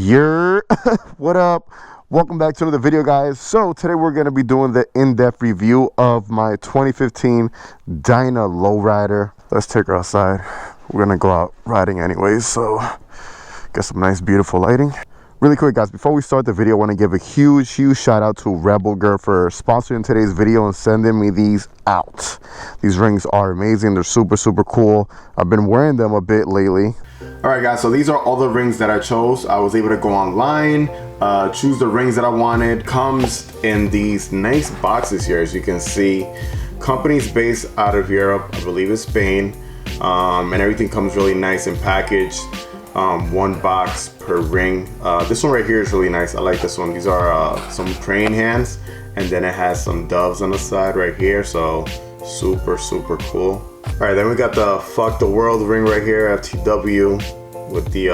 What up? Welcome back to another video, guys. So today we're going to be doing the in-depth review of my 2015 Dyna lowrider. Let's take her outside. We're going to go out riding anyways, so get some nice beautiful lighting. Really quick, guys, before we start the video, I want to give a huge shout out to Rebel Girl for sponsoring today's video and sending me these out. These rings are amazing. They're super cool. I've been wearing them a bit lately. All right, guys, so these are all the rings that I chose. I was able to go online, choose the rings that I wanted. Comes in these nice boxes here, as you can see. Company's based out of Europe, I believe it's Spain, and everything comes really nice and packaged. One box per ring. This one right here is really nice. I like this one. These are some praying hands, and then it has some doves on the side right here, so super cool. All right, then we got the fuck the world ring right here, FTW, with the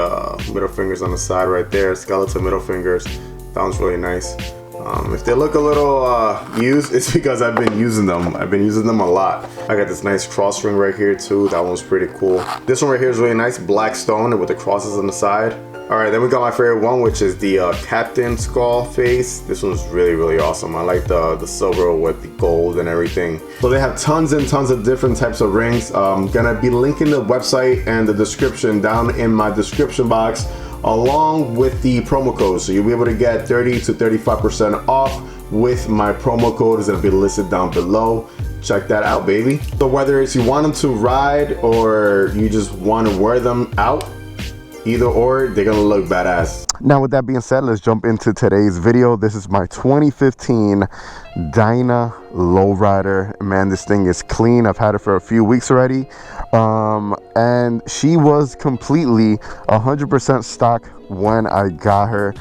middle fingers on the side right there, skeleton middle fingers. That one's really nice. If they look a little used, it's because I've been using them. I've been using them a lot. I got this nice cross ring right here too. That one's pretty cool. This one right here is really nice, black stone with the crosses on the side. All right, then we got my favorite one, which is the Captain Skull face. This one's really awesome. I like the silver with the gold and everything. So they have tons and tons of different types of rings. I'm gonna be linking the website and the description down in my description box, along with the promo code. So you'll be able to get 30 to 35% off with my promo code. Is gonna be listed down below. Check that out, baby. So whether it's you want them to ride or you just want to wear them out, either or, they're gonna look badass. Now with that being said, let's jump into today's video. This is my 2015 Dyna lowrider. Man, this thing is clean. I've had it for a few weeks already, and she was completely 100% stock when I got her.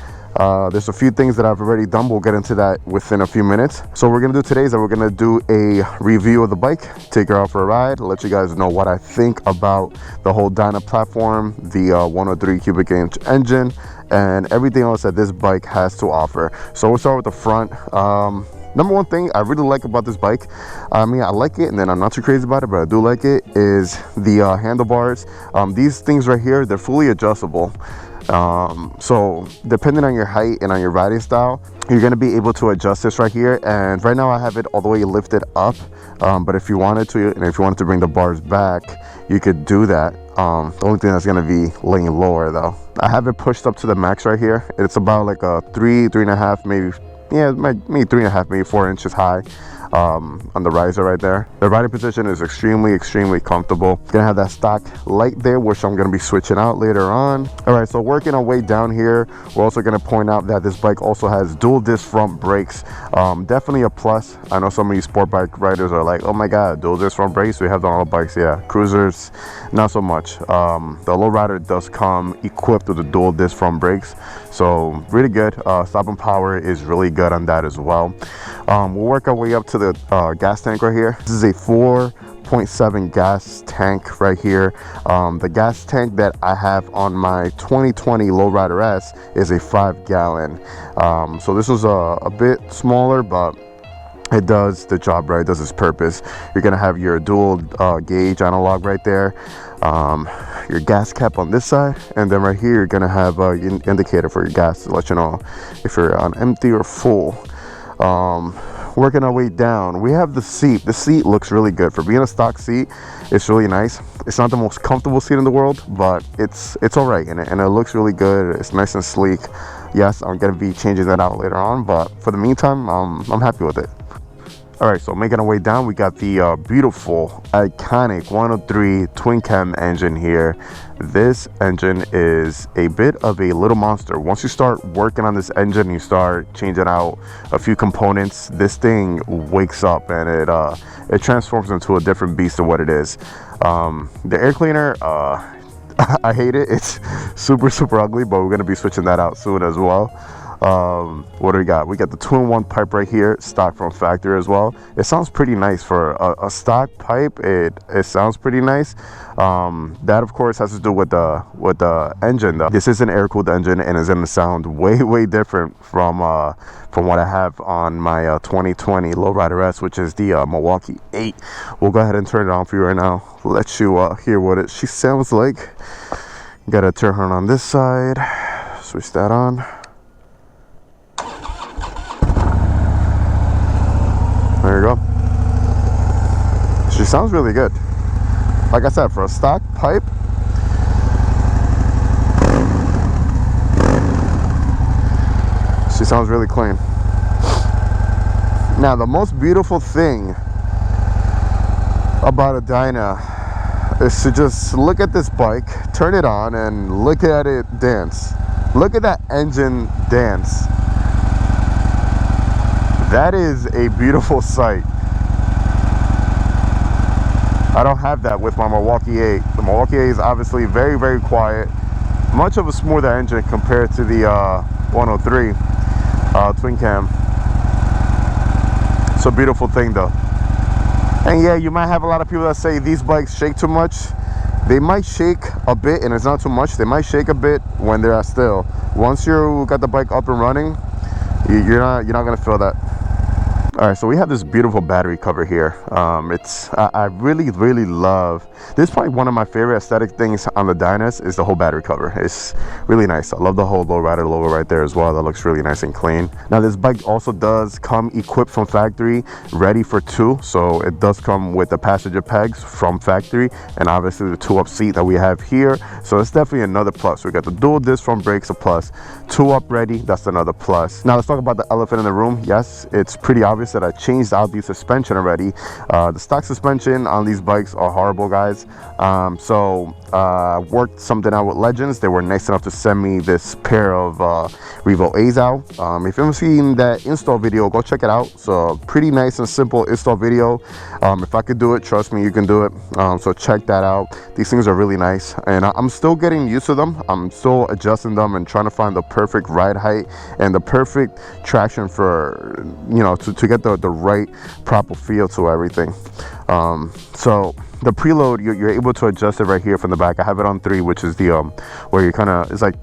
There's a few things that I've already done. We'll get into that within a few minutes. So what we're gonna do today is that we're gonna do a review of the bike, take her out for a ride, let you guys know what I think about the whole Dyna platform, the 103 cubic inch engine, and everything else that this bike has to offer. So we'll start with the front. Number one thing I really like about this bike, I mean, I like it and then I'm not too crazy about it, but I do like it, is the handlebars. These things right here, they're fully adjustable. So depending on your height and on your riding style, you're going to be able to adjust this right here. And right now I have it all the way lifted up, but if you wanted to, and if you wanted to bring the bars back, you could do that. The only thing that's going to be laying lower though. I have it pushed up to the max right here. It's about like a 3.5, maybe, yeah, maybe 3.5, maybe 4 inches high. On the riser right there. The riding position is extremely comfortable. Gonna have that stock light there, which I'm gonna be switching out later on. All right, so working our way down here, we're also gonna point out that this bike also has dual disc front brakes. Definitely a plus. I know some of you sport bike riders are like, oh my god, dual disc front brakes, we have them on all bikes. Yeah, cruisers, not so much. The lowrider does come equipped with the dual disc front brakes, so really good. Stopping power is really good on that as well. We'll work our way up to the gas tank right here. This is a 4.7 gas tank right here. The gas tank that I have on my 2020 Lowrider S is a 5-gallon. So this was a bit smaller, but it does the job right, it does its purpose. You're gonna have your dual gauge analog right there, your gas cap on this side, and then right here you're gonna have an indicator for your gas to let you know if you're on empty or full. Working our way down, we have the seat. The seat looks really good for being a stock seat. It's really nice. It's not the most comfortable seat in the world, but it's all right, and it looks really good. It's nice and sleek. Yes, I'm gonna be changing that out later on, but for the meantime, I'm happy with it. All right, so making our way down, we got the beautiful, iconic 103 twin cam engine here. This engine is a bit of a little monster. Once you start working on this engine, you start changing out a few components, this thing wakes up and it transforms into a different beast of what it is. The air cleaner, I hate it. It's super ugly, but we're gonna be switching that out soon as well. What do we got? We got the 2-in-1 pipe right here, stock from factory as well. It sounds pretty nice for a stock pipe. It sounds pretty nice. That of course has to do with the engine though. This is an air-cooled engine and is gonna sound way different from what I have on my 2020 Lowrider S, which is the Milwaukee 8. We'll go ahead and turn it on for you right now. Let you hear what she sounds like. Gotta turn her on this side. switch that on. There you go. She sounds really good. Like I said, for a stock pipe, she sounds really clean. Now, the most beautiful thing about a Dyna is to just look at this bike, turn it on, and look at it dance. Look at that engine dance. That is a beautiful sight. I don't have that with my Milwaukee 8. The Milwaukee 8 is obviously very, very quiet. Much of a smoother engine compared to the 103 twin cam. It's a beautiful thing though. And yeah, you might have a lot of people that say these bikes shake too much. They might shake a bit, and it's not too much. They might shake a bit when they're at still. Once you got the bike up and running, you're not gonna feel that. All right, so we have this beautiful battery cover here. I really love this. Is probably one of my favorite aesthetic things on the Dynas is the whole battery cover. It's really nice. I love the whole lowrider logo right there as well. That looks really nice and clean. Now this bike also does come equipped from factory, ready for 2. So it does come with the passenger pegs from factory, and obviously the 2-up seat that we have here. So it's definitely another plus. We got the dual disc front brakes, a plus. 2-up ready, that's another plus. Now let's talk about the elephant in the room. Yes, it's pretty obvious that I changed out the suspension already. The stock suspension on these bikes are horrible, guys. I worked something out with Legends. They were nice enough to send me this pair of Revo A's out. If you haven't seen that install video, go check it out. It's a pretty nice and simple install video. If I could do it, trust me, you can do it. So check that out. These things are really nice, and I'm still getting used to them. I'm still adjusting them and trying to find the perfect ride height and the perfect traction for, you know, to get the right proper feel to everything. So the preload, you're able to adjust it right here from the back. I have it on 3, which is the where you kind of, it's like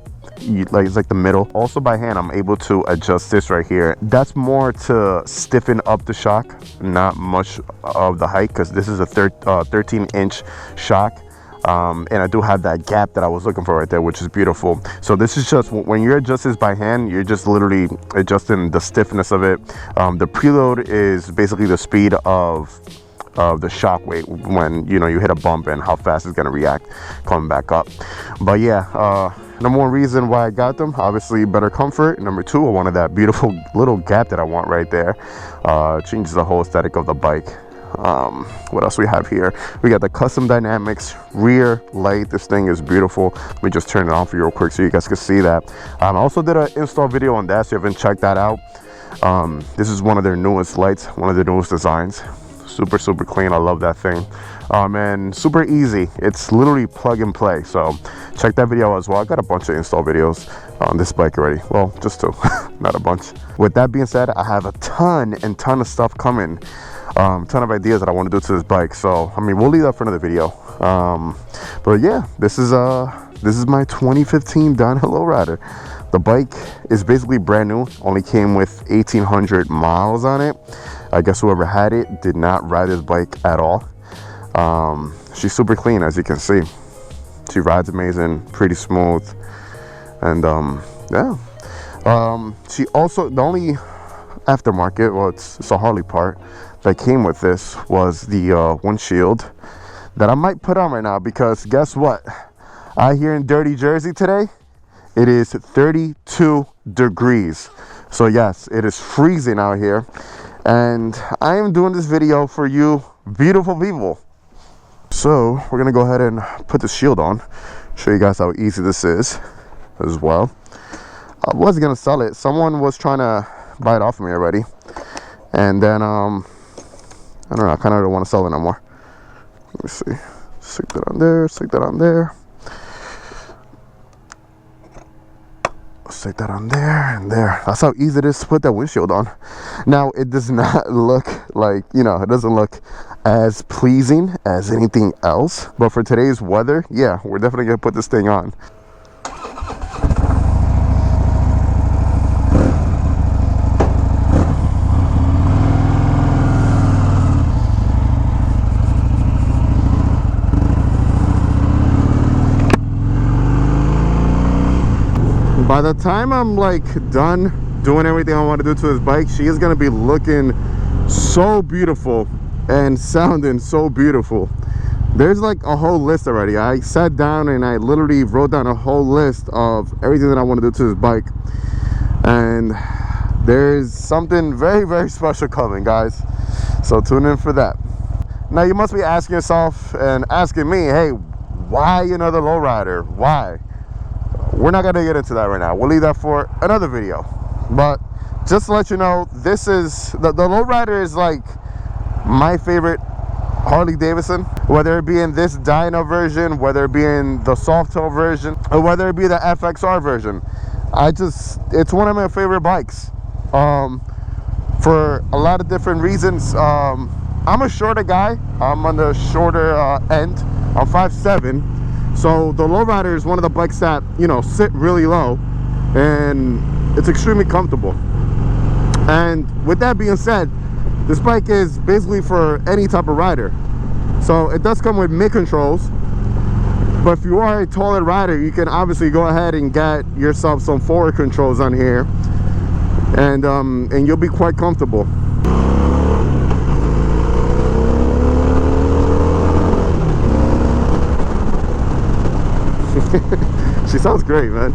the middle. Also by hand, I'm able to adjust this right here. That's more to stiffen up the shock, not much of the height, because this is a 13-inch shock. And I do have that gap that I was looking for right there, which is beautiful. So this is just, when you adjust this by hand, you're just literally adjusting the stiffness of it. The preload is basically the speed of the shock weight when you hit a bump and how fast it's going to react coming back up. But yeah, number one reason why I got them, obviously better comfort. Number 2, I wanted that beautiful little gap that I want right there. Changes the whole aesthetic of the bike. What else we have here? We got the custom dynamics rear light. This thing is beautiful. Let me just turn it on for you real quick so you guys can see that. I also did an install video on that, so you haven't checked that out. This is one of their newest lights, one of their newest designs. Super clean. I love that thing. And super easy. It's literally plug and play. So check that video out as well. I got a bunch of install videos on this bike already. Well, just 2, not a bunch. With that being said, I have a ton of stuff coming. Ton of ideas that I want to do to this bike. So I mean, we'll leave that for another video. But yeah, this is my 2015 Dyna lowrider. The bike is basically brand new. Only came with 1,800 miles on it. I guess whoever had it did not ride this bike at all. She's super clean, as you can see. She rides amazing, pretty smooth, and yeah. She also, the only aftermarket, well, it's a Harley part that came with this was the windshield that I might put on right now, because guess what? Out here in dirty Jersey today, it is 32 degrees. So yes, it is freezing out here, and I am doing this video for you beautiful people. So we're gonna go ahead and put the shield on, show you guys how easy this is as well. I was gonna sell it. Someone was trying to buy it off of me already, and then I don't know, I kind of don't want to sell it no more. Let me see. Stick that on there, stick that on there, stick that on there and there. That's how easy it is to put that windshield on. Now, it does not look like, it doesn't look as pleasing as anything else, but for today's weather, yeah, we're definitely gonna put this thing on. By the the time I'm like done doing everything I want to do to this bike, she is going to be looking so beautiful and sounding so beautiful. There's like a whole list already. I sat down and I literally wrote down a whole list of everything that I want to do to this bike, and there's something very, very special coming, guys, so tune in for that. Now you must be asking yourself and asking me, hey, why another lowrider? Why? We're not gonna get into that right now. We'll leave that for another video. But just to let you know, this is the lowrider is like my favorite Harley Davidson, whether it be in this Dyna version, whether it be in the Softail version, or whether it be the FXR version. It's one of my favorite bikes for a lot of different reasons. I'm a shorter guy. I'm on the shorter end. I'm 5'7", so the lowrider is one of the bikes that, you know, sit really low, and it's extremely comfortable. And with that being said, this bike is basically for any type of rider. So it does come with mid controls, but if you are a taller rider, you can obviously go ahead and get yourself some forward controls on here, and you'll be quite comfortable. She sounds great, man.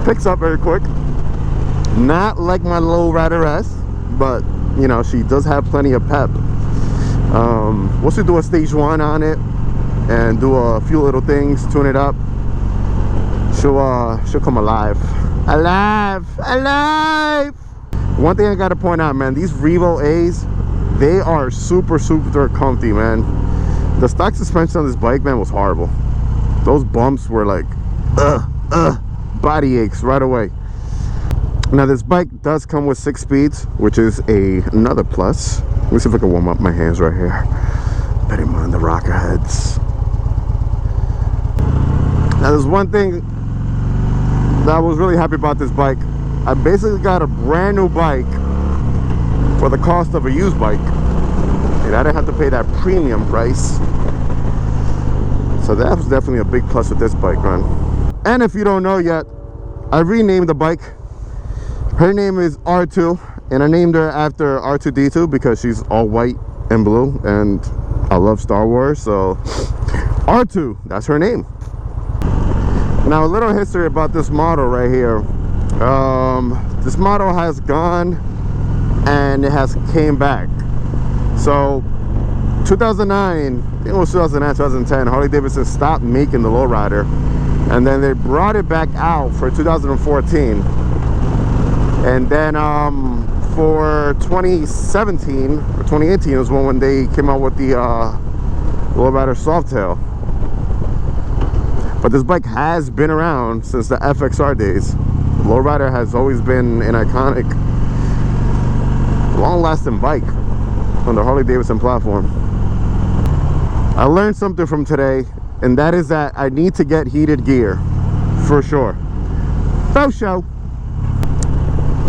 Picks up very quick. Not like my lowrider S, but you know, she does have plenty of pep. Once we do a stage 1 on it and do a few little things, tune it up, she'll come alive. Alive. One thing I gotta point out, man, these Revo A's, they are super comfy, man. The stock suspension on this bike, man, was horrible. Those bumps were like body aches right away. Now this bike does come with 6 speeds, which is another plus. Let me see if I can warm up my hands right here. Better mind the rocker heads. Now there's one thing that I was really happy about this bike. I basically got a brand new bike for the cost of a used bike, and I didn't have to pay that premium price. So that was definitely a big plus with this bike, man. And if you don't know yet, I renamed the bike. Her name is R2, and I named her after R2-D2 because she's all white and blue, and I love Star Wars, so R2, that's her name. Now a little history about this model right here. This model has gone and it has came back. So 2009, I think it was 2009, 2010, Harley Davidson stopped making the lowrider, and then they brought it back out for 2014. And then for 2017 or 2018 was when they came out with the lowrider Softail. But this bike has been around since the FXR days. The lowrider has always been an iconic, long-lasting bike on the Harley Davidson platform. I learned something from today, and that is that I need to get heated gear for sure. For sure.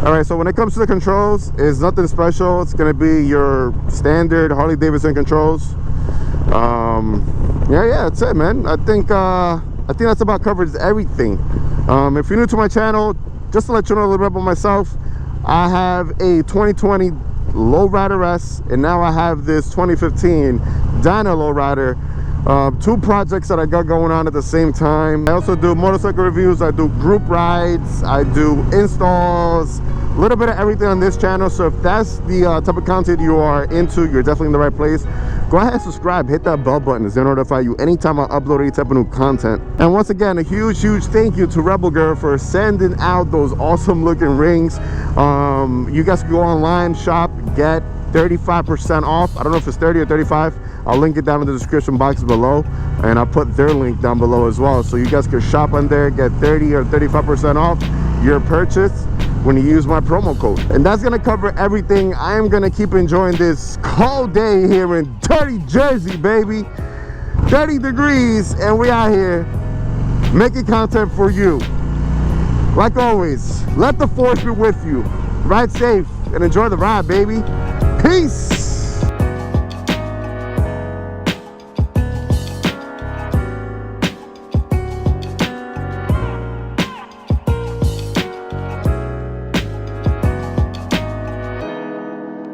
All right, so when it comes to the controls, it's nothing special. It's gonna be your standard Harley Davidson controls. Yeah, that's it, man. I think that's about covers everything. If you're new to my channel, just to let you know a little bit about myself, I have a 2020 lowrider S, and now I have this 2015 Dyna lowrider. 2 projects that I got going on at the same time. I also do motorcycle reviews, I do group rides, I do installs, a little bit of everything on this channel. So if that's the type of content you are into, you're definitely in the right place. Go ahead and subscribe, hit that bell button, it's gonna notify you anytime I upload any type of new content. And once again, a huge thank you to Rebel Girl for sending out those awesome looking rings. You guys can go online, shop, get 35% off. I don't know if it's 30 or 35. I'll link it down in the description box below, and I'll put their link down below as well, so you guys can shop on there, get 30 or 35% off your purchase when you use my promo code. And that's gonna cover everything. I am gonna keep enjoying this cold day here in dirty Jersey, baby. 30 degrees, and we out here making content for you. Like always, let the force be with you. Ride safe and enjoy the ride, baby. Peace.